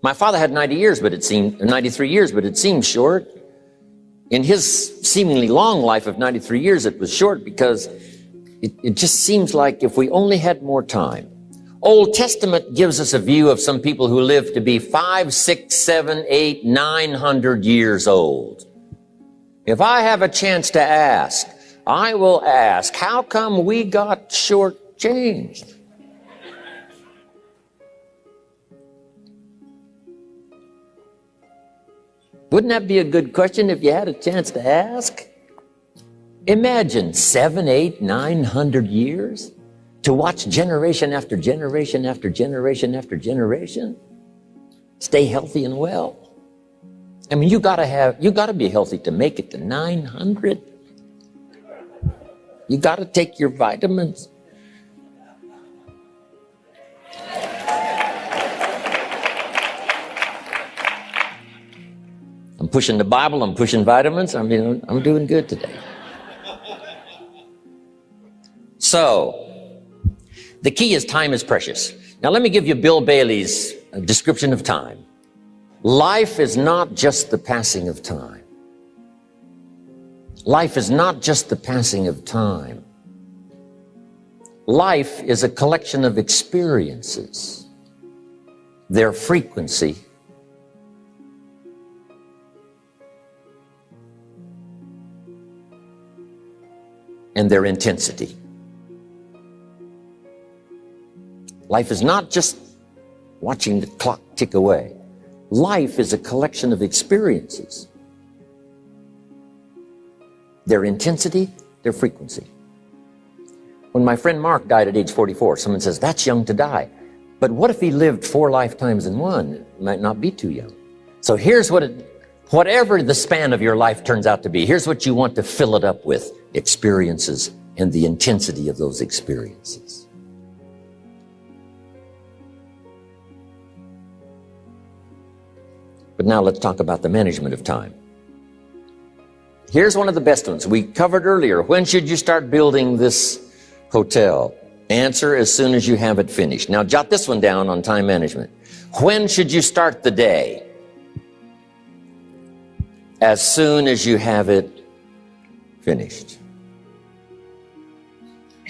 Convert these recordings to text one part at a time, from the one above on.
My father had 93 years, but it seemed short. In his seemingly long life of 93 years, it was short because it just seems like if we only had more time. Old Testament gives us a view of some people who live to be 5, 6, 7, 8, 900 years old. If I have a chance to ask, I will ask, how come we got shortchanged? Wouldn't that be a good question if you had a chance to ask? Imagine 7, 8, 900 years to watch generation after generation after generation after generation stay healthy and well. I mean, you gotta be healthy to make it to 900. You gotta take your vitamins. I'm pushing the Bible, I'm pushing vitamins. I mean, I'm doing good today. So, the key is time is precious. Now let me give you Bill Bailey's description of time. Life is not just the passing of time. Life is not just the passing of time. Life is a collection of experiences, their frequency, and their intensity. Life is not just watching the clock tick away. Life is a collection of experiences, their intensity, their frequency. When my friend Mark died at age 44, someone says, that's young to die. But what if he lived 4 lifetimes in one? It might not be too young. So here's whatever the span of your life turns out to be, here's what you want to fill it up with: experiences and the intensity of those experiences. But now let's talk about the management of time. Here's one of the best ones. We covered earlier, when should you start building this hotel? Answer, as soon as you have it finished. Now jot this one down on time management. When should you start the day? As soon as you have it finished.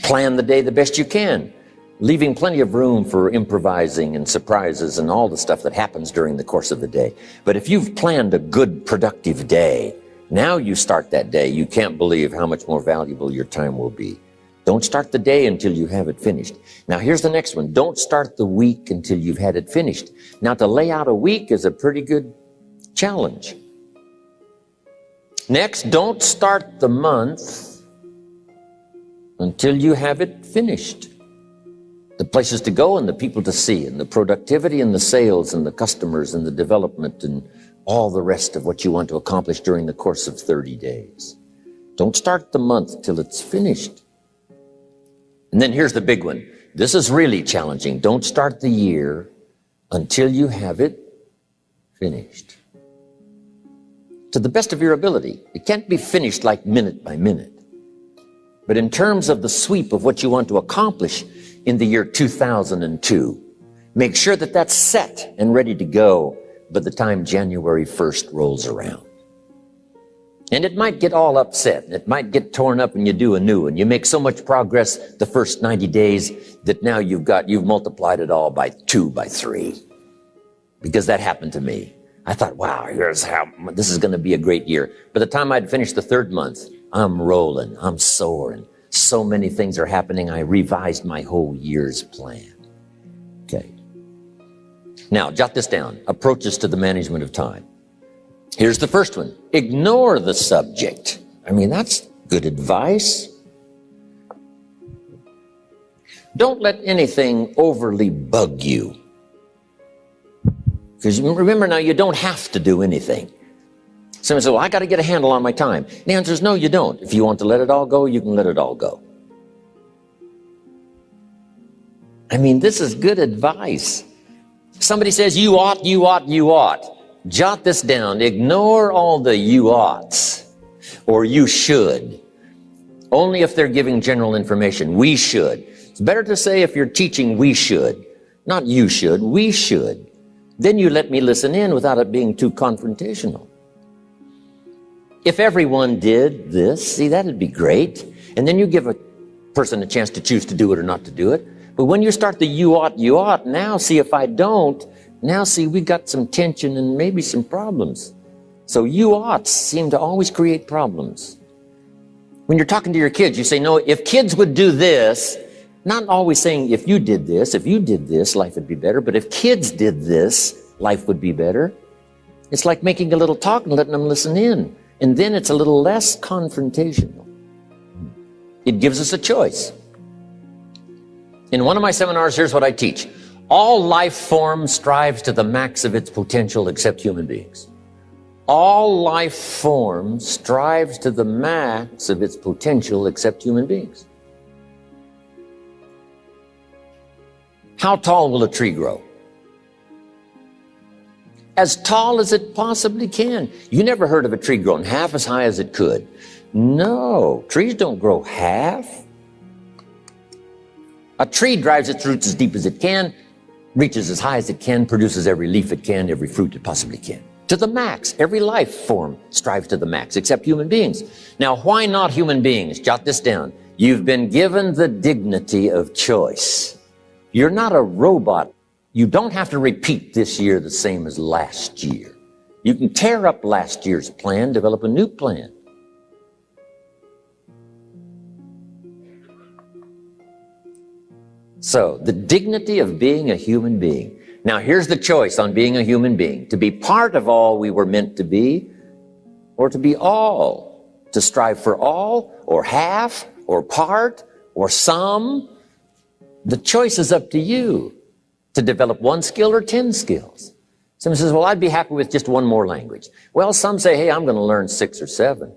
Plan the day the best you can, leaving plenty of room for improvising and surprises and all the stuff that happens during the course of the day. But if you've planned a good, productive day, now you start that day, you can't believe how much more valuable your time will be. Don't start the day until you have it finished. Now here's the next one. Don't start the week until you've had it finished. Now to lay out a week is a pretty good challenge. Next, don't start the month until you have it finished. The places to go and the people to see and the productivity and the sales and the customers and the development and all the rest of what you want to accomplish during the course of 30 days. Don't start the month till it's finished. And then here's the big one. This is really challenging. Don't start the year until you have it finished. To the best of your ability. It can't be finished like minute by minute. But in terms of the sweep of what you want to accomplish in the year 2002, make sure that that's set and ready to go by the time January 1st rolls around. And it might get all upset. It might get torn up and you do a new one. You make so much progress the first 90 days that now you've multiplied it all by 2, by 3. Because that happened to me. I thought, wow, this is going to be a great year. By the time I'd finished the 3rd month, I'm rolling, I'm soaring. So many things are happening, I revised my whole year's plan. Okay. Now, jot this down. Approaches to the management of time. Here's the first one. Ignore the subject. I mean, that's good advice. Don't let anything overly bug you. Because remember now, you don't have to do anything. Someone says, well, I got to get a handle on my time. The answer is no, you don't. If you want to let it all go, you can let it all go. I mean, this is good advice. Somebody says, you ought, you ought, you ought. Jot this down. Ignore all the you oughts or you should. Only if they're giving general information. We should. It's better to say if you're teaching, we should. Not you should, we should. Then you let me listen in without it being too confrontational. If everyone did this, see, that'd be great. And then you give a person a chance to choose to do it or not to do it. But when you start the you ought, now see if I don't, now see we got some tension and maybe some problems. So you oughts seem to always create problems. When you're talking to your kids, you say, no, if kids would do this, not always saying if you did this, life would be better. But if kids did this, life would be better. It's like making a little talk and letting them listen in. And then it's a little less confrontational. It gives us a choice. In one of my seminars, here's what I teach. All life form strives to the max of its potential except human beings. All life form strives to the max of its potential except human beings. How tall will a tree grow? As tall as it possibly can. You never heard of a tree growing half as high as it could. No, trees don't grow half. A tree drives its roots as deep as it can, reaches as high as it can, produces every leaf it can, every fruit it possibly can. To the max. Every life form strives to the max, except human beings. Now, why not human beings? Jot this down. You've been given the dignity of choice. You're not a robot. You don't have to repeat this year the same as last year. You can tear up last year's plan, develop a new plan. So, the dignity of being a human being. Now, here's the choice on being a human being. To be part of all we were meant to be, or to be all. To strive for all, or half, or part, or some. The choice is up to you. To develop one skill or 10 skills. Someone says, well, I'd be happy with just one more language. Well, some say, hey, I'm going to learn 6 or 7.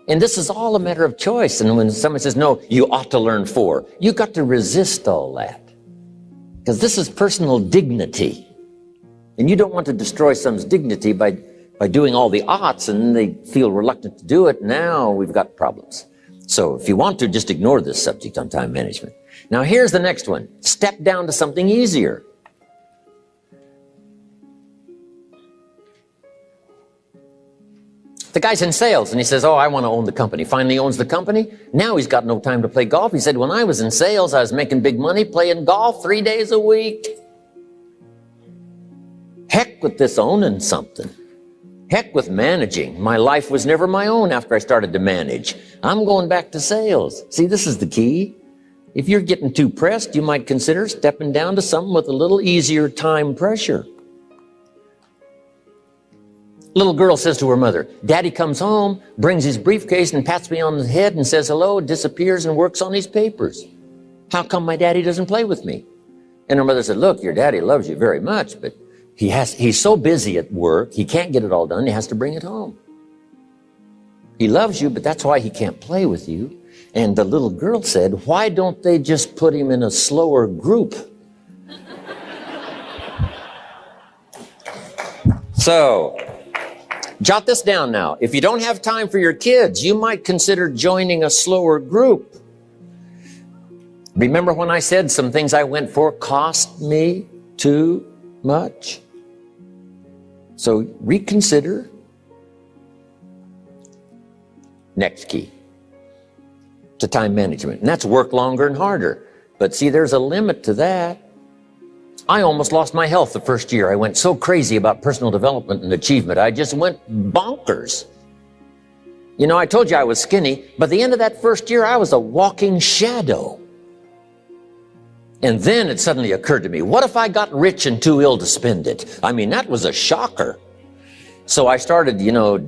And this is all a matter of choice. And when someone says, no, you ought to learn 4, you've got to resist all that. Because this is personal dignity. And you don't want to destroy someone's dignity by doing all the oughts, and then they feel reluctant to do it. Now we've got problems. So if you want to, just ignore this subject on time management. Now here's the next one. Step down to something easier. The guy's in sales and he says, oh, I want to own the company. Finally owns the company. Now he's got no time to play golf. He said, when I was in sales, I was making big money playing golf 3 days a week. Heck with this owning something. Heck with managing. My life was never my own after I started to manage. I'm going back to sales. See, this is the key. If you're getting too pressed, you might consider stepping down to something with a little easier time pressure. Little girl says to her mother, Daddy comes home, brings his briefcase and pats me on the head and says hello, disappears and works on his papers. How come my daddy doesn't play with me? And her mother said, look, your daddy loves you very much, but he's so busy at work, he can't get it all done, he has to bring it home. He loves you, but that's why he can't play with you. And the little girl said, why don't they just put him in a slower group? So, jot this down now. If you don't have time for your kids, you might consider joining a slower group. Remember when I said some things I went for cost me too much? So reconsider. Next key to time management. And that's work longer and harder. But see, there's a limit to that. I almost lost my health the first year. I went so crazy about personal development and achievement. I just went bonkers. You know, I told you I was skinny, but at the end of that first year, I was a walking shadow. And then it suddenly occurred to me, what if I got rich and too ill to spend it? I mean, that was a shocker. So I started,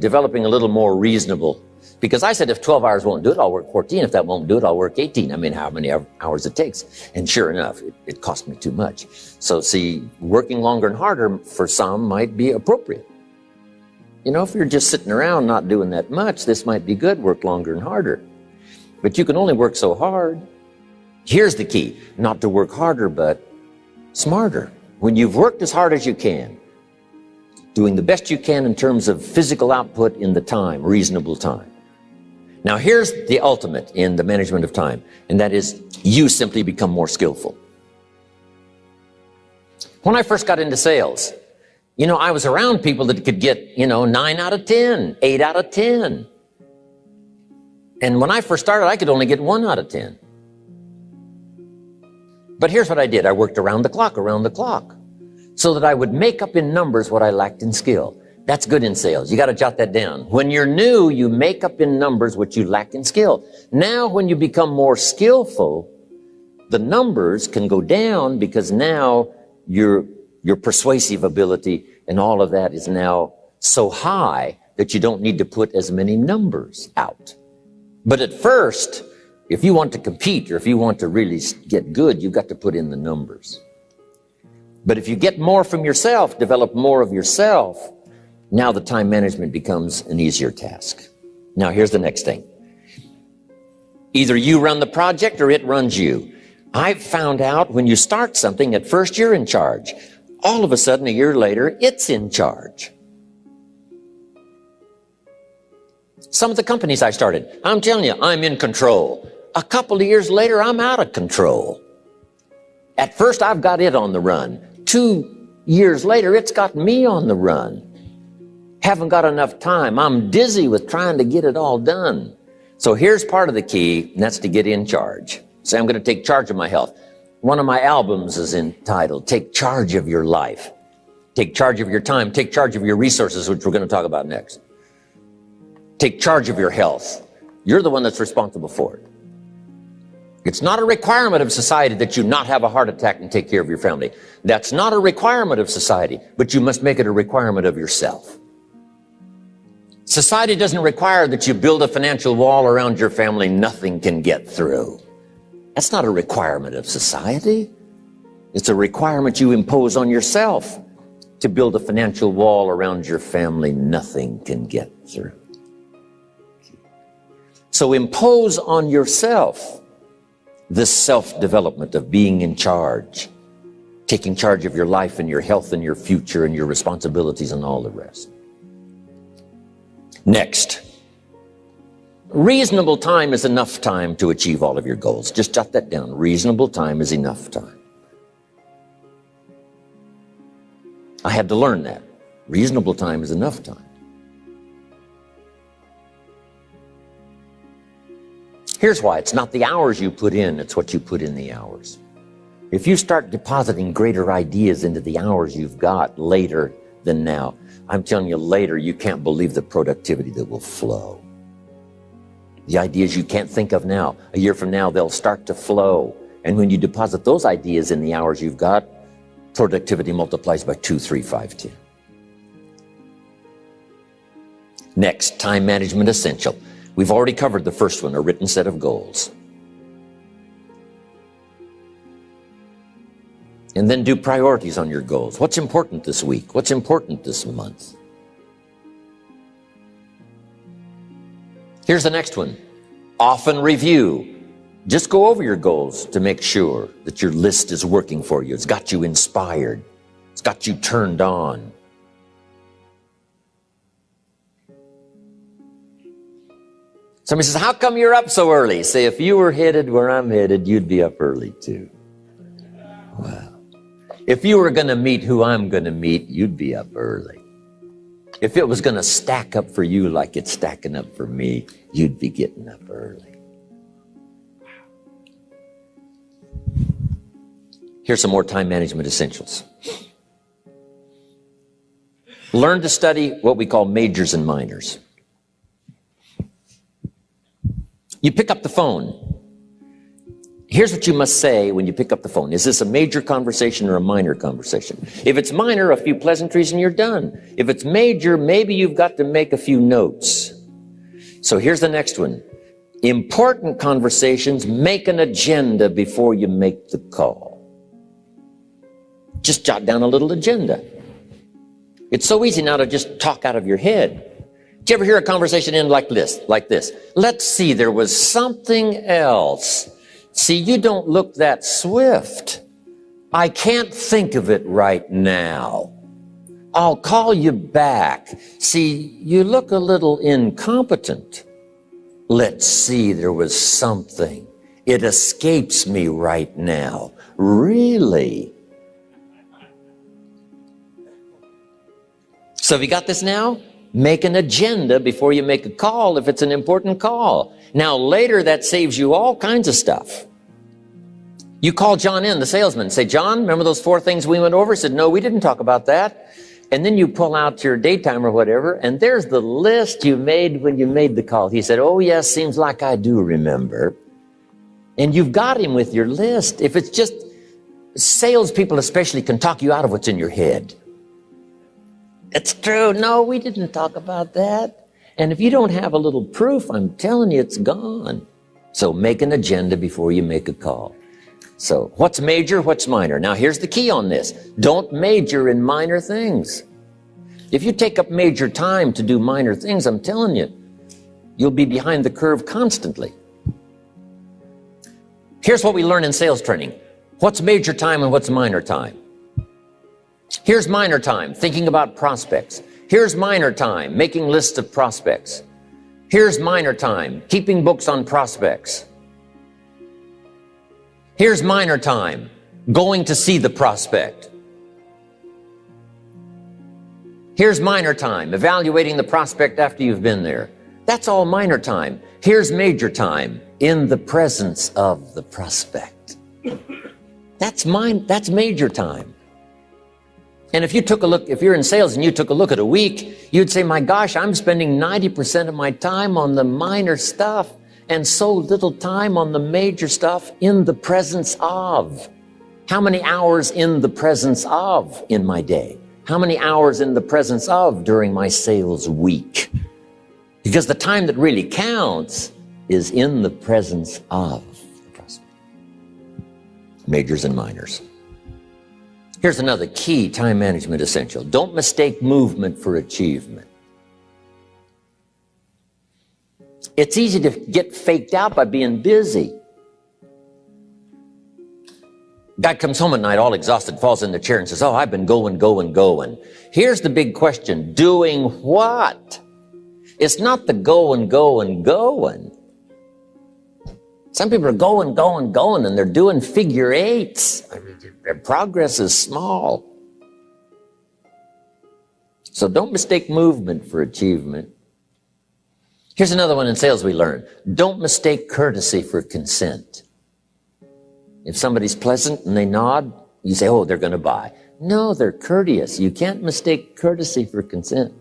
developing a little more reasonable. Because I said, if 12 hours won't do it, I'll work 14. If that won't do it, I'll work 18. I mean, how many hours it takes. And sure enough, it cost me too much. So see, working longer and harder for some might be appropriate. If you're just sitting around not doing that much, this might be good, work longer and harder. But you can only work so hard. Here's the key, not to work harder, but smarter. When you've worked as hard as you can, doing the best you can in terms of physical output in the time, reasonable time. Now here's the ultimate in the management of time, and that is you simply become more skillful. When I first got into sales, You know, I was around people that could get, 9 out of 10, 8 out of 10. And when I first started, I could only get 1 out of 10. But here's what I did. I worked around the clock, so that I would make up in numbers what I lacked in skill. That's good in sales. You got to jot that down. When you're new, you make up in numbers what you lack in skill. Now, when you become more skillful, the numbers can go down because now your persuasive ability and all of that is now so high that you don't need to put as many numbers out. But at first, if you want to compete or if you want to really get good, you've got to put in the numbers. But if you get more from yourself, develop more of yourself, now the time management becomes an easier task. Now here's the next thing. Either you run the project or it runs you. I've found out when you start something, at first you're in charge. All of a sudden, a year later, it's in charge. Some of the companies I started, I'm telling you, I'm in control. A couple of years later, I'm out of control. At first, I've got it on the run. 2 years later, it's got me on the run. Haven't got enough time. I'm dizzy with trying to get it all done. So here's part of the key, and that's to get in charge. Say, I'm going to take charge of my health. One of my albums is entitled, Take Charge of Your Life. Take charge of your time. Take charge of your resources, which we're going to talk about next. Take charge of your health. You're the one that's responsible for it. It's not a requirement of society that you not have a heart attack and take care of your family. That's not a requirement of society, but you must make it a requirement of yourself. Society doesn't require that you build a financial wall around your family nothing can get through. That's not a requirement of society. It's a requirement you impose on yourself to build a financial wall around your family nothing can get through. So impose on yourself this self-development of being in charge, taking charge of your life and your health and your future and your responsibilities and all the rest. Next, reasonable time is enough time to achieve all of your goals. Just jot that down. Reasonable time is enough time. I had to learn that. Reasonable time is enough time. Here's why. It's not the hours you put in, it's what you put in the hours. If you start depositing greater ideas into the hours you've got later than now, I'm telling you, later you can't believe the productivity that will flow. The ideas you can't think of now, a year from now, they'll start to flow. And when you deposit those ideas in the hours you've got, productivity multiplies by 2, 3, 5, 10. Next, time management essential. We've already covered the first one, a written set of goals. And then do priorities on your goals. What's important this week? What's important this month? Here's the next one. Often review. Just go over your goals to make sure that your list is working for you. It's got you inspired. It's got you turned on. Somebody says, how come you're up so early? Say, if you were headed where I'm headed, you'd be up early too. Wow. If you were going to meet who I'm going to meet, you'd be up early. If it was going to stack up for you like it's stacking up for me, you'd be getting up early. Here's some more time management essentials. Learn to study what we call majors and minors. You pick up the phone. Here's what you must say when you pick up the phone. Is this a major conversation or a minor conversation? If it's minor, a few pleasantries and you're done. If it's major, maybe you've got to make a few notes. So here's the next one. Important conversations, make an agenda before you make the call. Just jot down a little agenda. It's so easy now to just talk out of your head. Did you ever hear a conversation end like this? Let's see, there was something else. See, you don't look that swift. I can't think of it right now. I'll call you back. See, you look a little incompetent. Let's see, there was something. It escapes me right now. Really? So have you got this now? Make an agenda before you make a call if it's an important call. Now later that saves you all kinds of stuff. You call John in, the salesman, say, John, remember those 4 things we went over? He said, no, we didn't talk about that. And then you pull out your daytime or whatever, and there's the list you made when you made the call. He said, oh yes, seems like I do remember. And you've got him with your list. If it's just salespeople especially can talk you out of what's in your head. It's true. No, we didn't talk about that. And if you don't have a little proof, I'm telling you, it's gone. So make an agenda before you make a call. So what's major, what's minor? Now here's the key on this. Don't major in minor things. If you take up major time to do minor things, I'm telling you, you'll be behind the curve constantly. Here's what we learn in sales training. What's major time and what's minor time? Here's minor time, thinking about prospects. Here's minor time, making lists of prospects. Here's minor time, keeping books on prospects. Here's minor time, going to see the prospect. Here's minor time, evaluating the prospect after you've been there. That's all minor time. Here's major time, in the presence of the prospect. That's major time. And if you took a look, if you're in sales and you took a look at a week, you'd say, my gosh, I'm spending 90% of my time on the minor stuff and so little time on the major stuff in the presence of. How many hours in the presence of in my day? How many hours in the presence of during my sales week? Because the time that really counts is in the presence of the prospect. Majors and minors. Here's another key time management essential. Don't mistake movement for achievement. It's easy to get faked out by being busy. Guy comes home at night all exhausted, falls in the chair and says, oh, I've been going. Here's the big question. Doing what? It's not the going. Some people are going, and they're doing figure eights. I mean, their progress is small. So don't mistake movement for achievement. Here's another one in sales we learn. Don't mistake courtesy for consent. If somebody's pleasant and they nod, you say, oh, they're going to buy. No, they're courteous. You can't mistake courtesy for consent.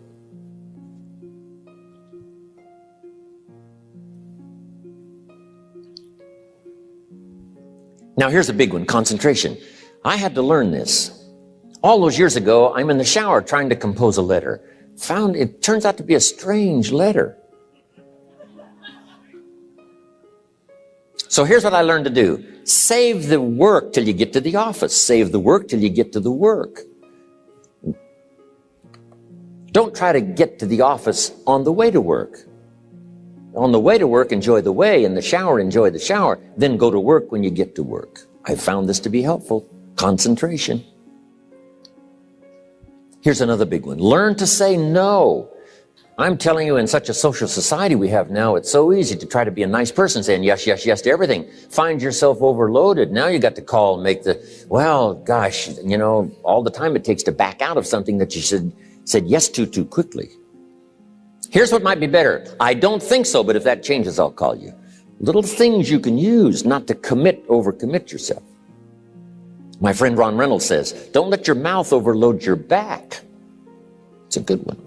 Now here's a big one, concentration. I had to learn this. All those years ago, I'm in the shower trying to compose a letter. Found it turns out to be a strange letter. So here's what I learned to do. Save the work till you get to the office. Save the work till you get to the work. Don't try to get to the office on the way to work. On the way to work, enjoy the way. In the shower, enjoy the shower. Then go to work when you get to work. I found this to be helpful. Concentration. Here's another big one. Learn to say no. I'm telling you, in such a social society we have now, it's so easy to try to be a nice person, saying yes to everything. Find yourself overloaded. Now you got to call and make well, gosh, you know, all the time it takes to back out of something that you said yes to too quickly. Here's what might be better. I don't think so, but if that changes, I'll call you. Little things you can use not to overcommit yourself. My friend Ron Reynolds says, don't let your mouth overload your back. It's a good one.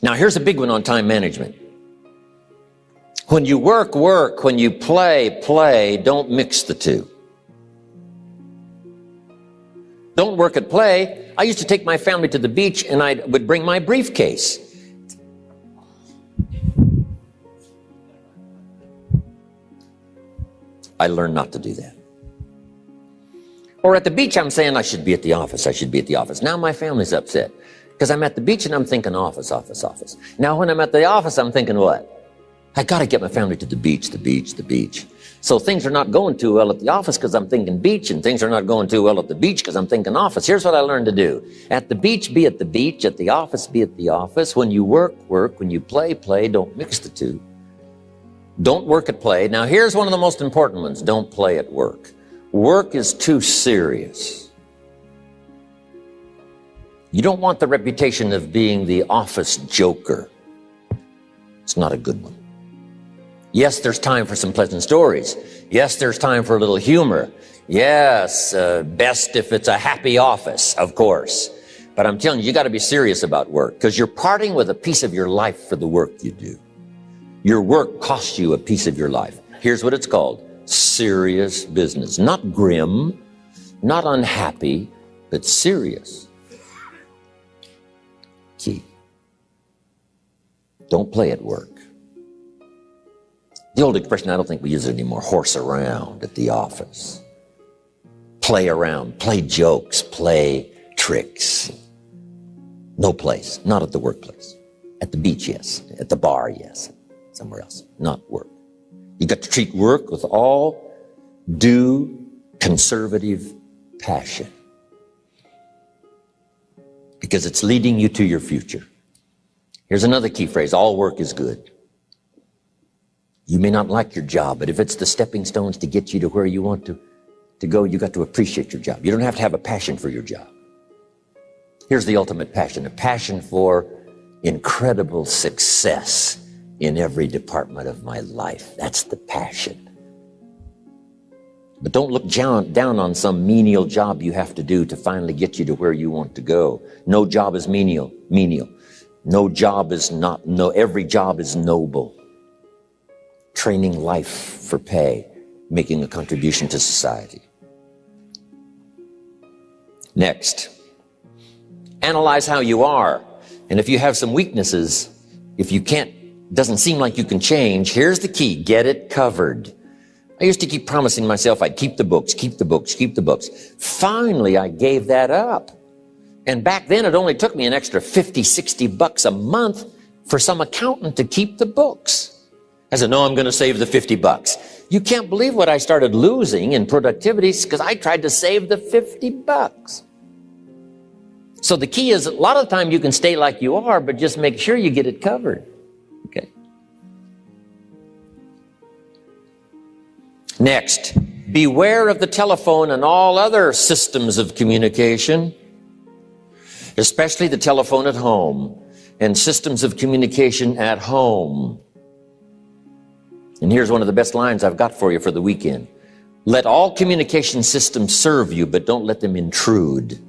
Now, here's a big one on time management. When you work. When you play. Don't mix the two. Don't work at play. I used to take my family to the beach and I would bring my briefcase. I learned not to do that. Or at the beach, I'm saying I should be at the office. Now my family's upset. Because I'm at the beach and I'm thinking office. Now when I'm at the office, I'm thinking what? I got to get my family to the beach. So things are not going too well at the office because I'm thinking beach, and things are not going too well at the beach because I'm thinking office. Here's what I learned to do. At the beach, be at the beach. At the office, be at the office. When you work. When you play. Don't mix the two. Don't work at play. Now here's one of the most important ones. Don't play at work. Work is too serious. You don't want the reputation of being the office joker. It's not a good one. Yes, there's time for some pleasant stories. Yes, there's time for a little humor. Yes, best if it's a happy office, of course. But I'm telling you, you got to be serious about work, because you're parting with a piece of your life for the work you do. Your work costs you a piece of your life. Here's what it's called: serious business. Not grim, not unhappy, but serious. Key. Don't play at work. The old expression, I don't think we use it anymore, horse around at the office. Play around, play jokes, play tricks. No place, not at the workplace. At the beach, yes. At the bar, yes. Somewhere else, not work. You got to treat work with all due conservative passion, because it's leading you to your future. Here's another key phrase: all work is good. You may not like your job, but if it's the stepping stones to get you to where you want to go, you got to appreciate your job. You don't have to have a passion for your job. Here's the ultimate passion: a passion for incredible success in every department of my life. That's the passion. But don't look down on some menial job you have to do to finally get you to where you want to go. No job is menial. No job is not, no, every job is noble. Training life for pay, making a contribution to society. Next, analyze how you are. And if you have some weaknesses, if you doesn't seem like you can change, here's the key: get it covered. I used to keep promising myself I'd keep the books, keep the books, keep the books. Finally, I gave that up. And back then, it only took me an extra $50, $60 a month for some accountant to keep the books. I said, no, I'm going to save the $50. You can't believe what I started losing in productivity because I tried to save the $50. So the key is, a lot of the time you can stay like you are, but just make sure you get it covered. Okay. Next, beware of the telephone and all other systems of communication, especially the telephone at home and systems of communication at home. And here's one of the best lines I've got for you for the weekend: let all communication systems serve you, but don't let them intrude.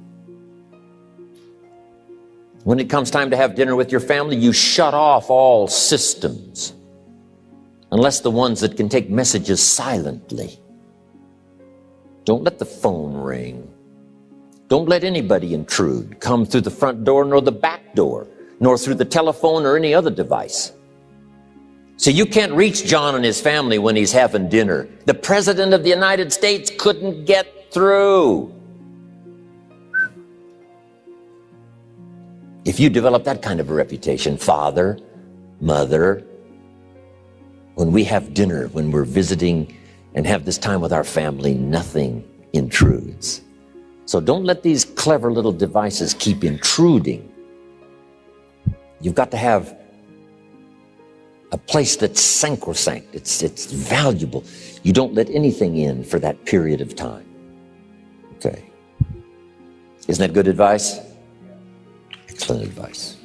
When it comes time to have dinner with your family, you shut off all systems, unless the ones that can take messages silently. Don't let the phone ring. Don't let anybody intrude, come through the front door nor the back door, nor through the telephone or any other device. So you can't reach John and his family when he's having dinner. The President of the United States couldn't get through. If you develop that kind of a reputation, father, mother, when we have dinner, when we're visiting and have this time with our family, nothing intrudes. So don't let these clever little devices keep intruding. You've got to have a place that's sacrosanct. It's valuable. You don't let anything in for that period of time. Okay. Isn't that good advice? Excellent advice.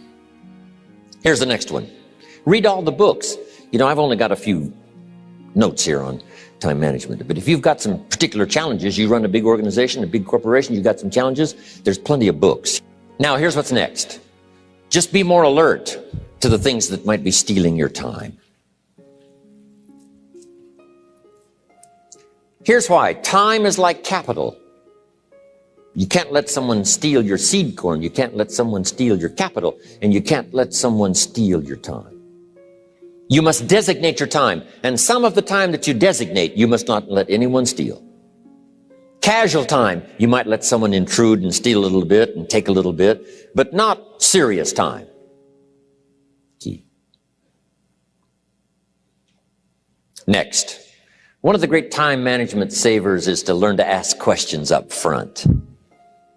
Here's the next one. Read all the books. You know, I've only got a few notes here on time management, but if you've got some particular challenges, you run a big organization, a big corporation, you've got some challenges, there's plenty of books. Now, here's what's next. Just be more alert to the things that might be stealing your time. Here's why. Time is like capital. You can't let someone steal your seed corn. You can't let someone steal your capital. And you can't let someone steal your time. You must designate your time. And some of the time that you designate, you must not let anyone steal. Casual time, you might let someone intrude and steal a little bit and take a little bit, but not serious time. Key. Next, one of the great time management savers is to learn to ask questions up front.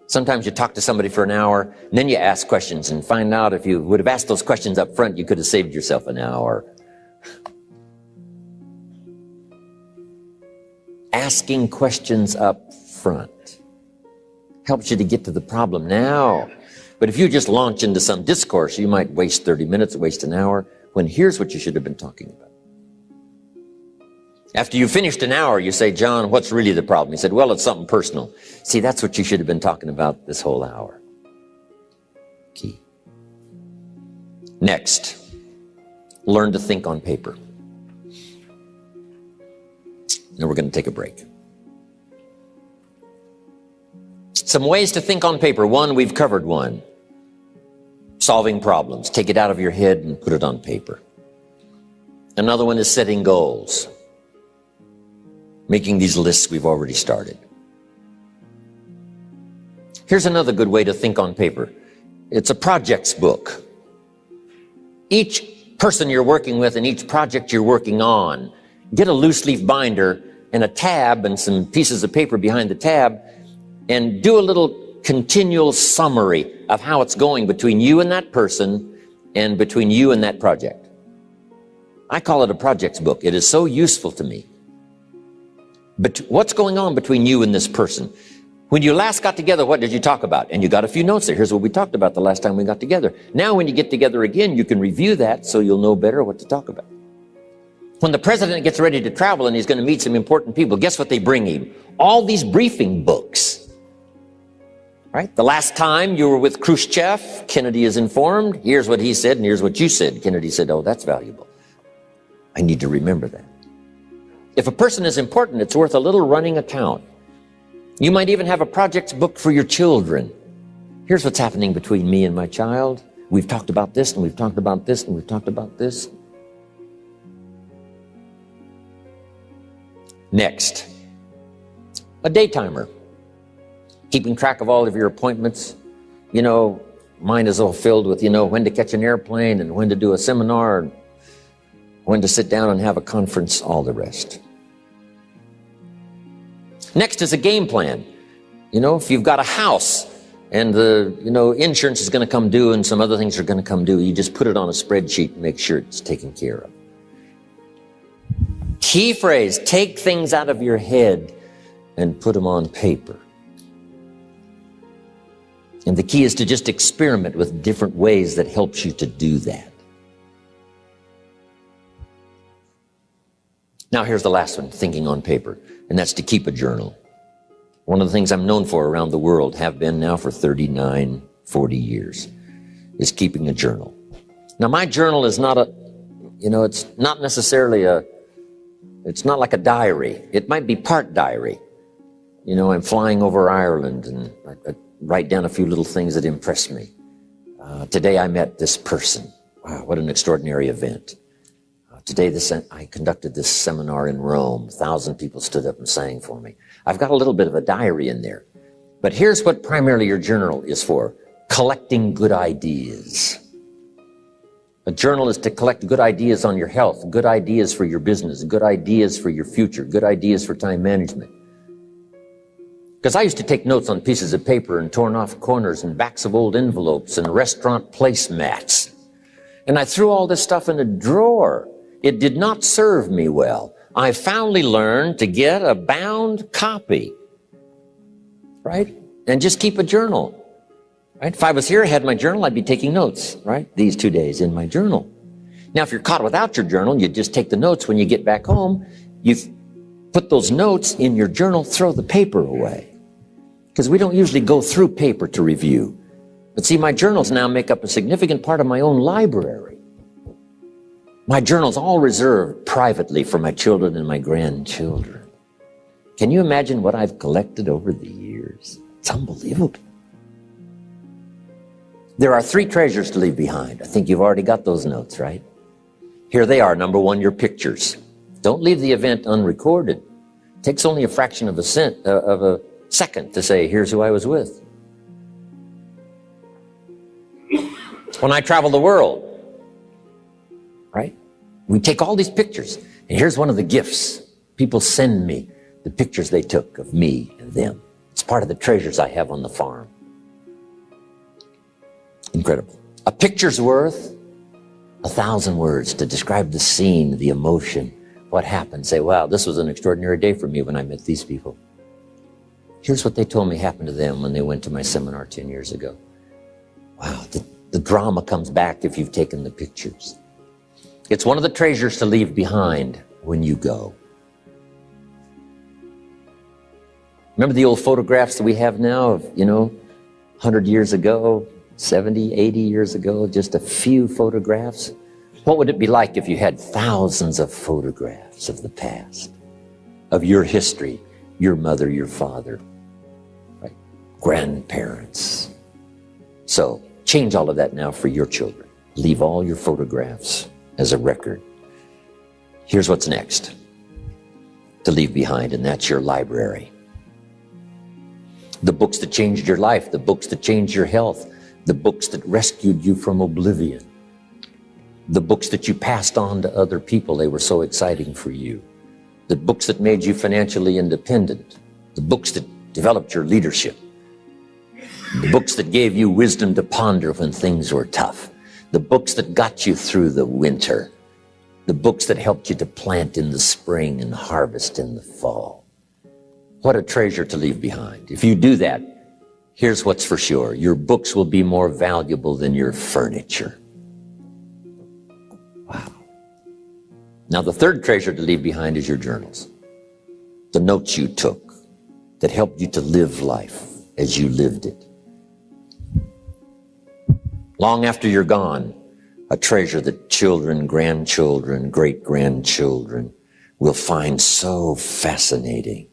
Sometimes you talk to somebody for an hour, and then you ask questions and find out if you would have asked those questions up front, you could have saved yourself an hour. Asking questions up front. Helps you to get to the problem now. But if you just launch into some discourse, you might waste 30 minutes, waste an hour, when here's what you should have been talking about. After you finished an hour, you say, John, what's really the problem? He said, well, it's something personal. See, that's what you should have been talking about this whole hour. Key. Next, learn to think on paper. Now we're going to take a break. Some ways to think on paper. One, we've covered one. Solving problems. Take it out of your head and put it on paper. Another one is setting goals. Making these lists we've already started. Here's another good way to think on paper. It's a projects book. Each person you're working with and each project you're working on, get a loose leaf binder and a tab and some pieces of paper behind the tab, and do a little continual summary of how it's going between you and that person and between you and that project. I call it a projects book. It is so useful to me. But what's going on between you and this person? When you last got together, what did you talk about? And you got a few notes there. Here's what we talked about the last time we got together. Now when you get together again, you can review that so you'll know better what to talk about. When the president gets ready to travel and he's going to meet some important people, guess what they bring him? All these briefing books. Right? The last time you were with Khrushchev, Kennedy is informed. Here's what he said and here's what you said. Kennedy said, oh, that's valuable. I need to remember that. If a person is important, it's worth a little running account. You might even have a projects book for your children. Here's what's happening between me and my child. We've talked about this and we've talked about this and we've talked about this. Next, a day timer. Keeping track of all of your appointments. You know, mine is all filled with, when to catch an airplane and when to do a seminar, and when to sit down and have a conference, all the rest. Next is a game plan. If you've got a house and the, insurance is going to come due and some other things are going to come due, you just put it on a spreadsheet and make sure it's taken care of. Key phrase, take things out of your head and put them on paper. And the key is to just experiment with different ways that helps you to do that. Now here's the last one, thinking on paper, and that's to keep a journal. One of the things I'm known for around the world, have been now for 39, 40 years, is keeping a journal. Now my journal is not it's not necessarily it's not like a diary. It might be part diary. I'm flying over Ireland and I write down a few little things that impress me. Today I met this person. Wow, what an extraordinary event. Today I conducted this seminar in Rome. 1,000 people stood up and sang for me. I've got a little bit of a diary in there. But here's what primarily your journal is for. Collecting good ideas. A journal is to collect good ideas on your health, good ideas for your business, good ideas for your future, good ideas for time management. Because I used to take notes on pieces of paper and torn off corners and backs of old envelopes and restaurant placemats. And I threw all this stuff in a drawer. It did not serve me well. I finally learned to get a bound copy, right? And just keep a journal, right? If I was here, I had my journal, I'd be taking notes, right? These 2 days in my journal. Now, if you're caught without your journal, you just take the notes when you get back home. You put those notes in your journal, throw the paper away. Because we don't usually go through paper to review. But see, my journals now make up a significant part of my own library. My journal's all reserved privately for my children and my grandchildren. Can you imagine what I've collected over the years? It's unbelievable. There are 3 treasures to leave behind. I think you've already got those notes, right? Here they are. Number 1, your pictures. Don't leave the event unrecorded. It takes only a fraction of a second to say, here's who I was with. When I travel the world, right? We take all these pictures, and here's one of the gifts. People send me the pictures they took of me and them. It's part of the treasures I have on the farm. Incredible. A picture's worth 1,000 words to describe the scene, the emotion, what happened. Say, wow, this was an extraordinary day for me when I met these people. Here's what they told me happened to them when they went to my seminar 10 years ago. Wow, the drama comes back if you've taken the pictures. It's one of the treasures to leave behind when you go. Remember the old photographs that we have now of, 100 years ago, 70, 80 years ago, just a few photographs? What would it be like if you had thousands of photographs of the past, of your history, your mother, your father, right? Grandparents? So change all of that now for your children. Leave all your photographs as a record. Here's what's next to leave behind, and that's your library. The books that changed your life, the books that changed your health, the books that rescued you from oblivion, the books that you passed on to other people, they were so exciting for you, the books that made you financially independent, the books that developed your leadership, the books that gave you wisdom to ponder when things were tough, the books that got you through the winter, the books that helped you to plant in the spring and harvest in the fall. What a treasure to leave behind. If you do that, here's what's for sure. Your books will be more valuable than your furniture. Wow. Now, the third treasure to leave behind is your journals. The notes you took that helped you to live life as you lived it. Long after you're gone, a treasure that children, grandchildren, great-grandchildren will find so fascinating.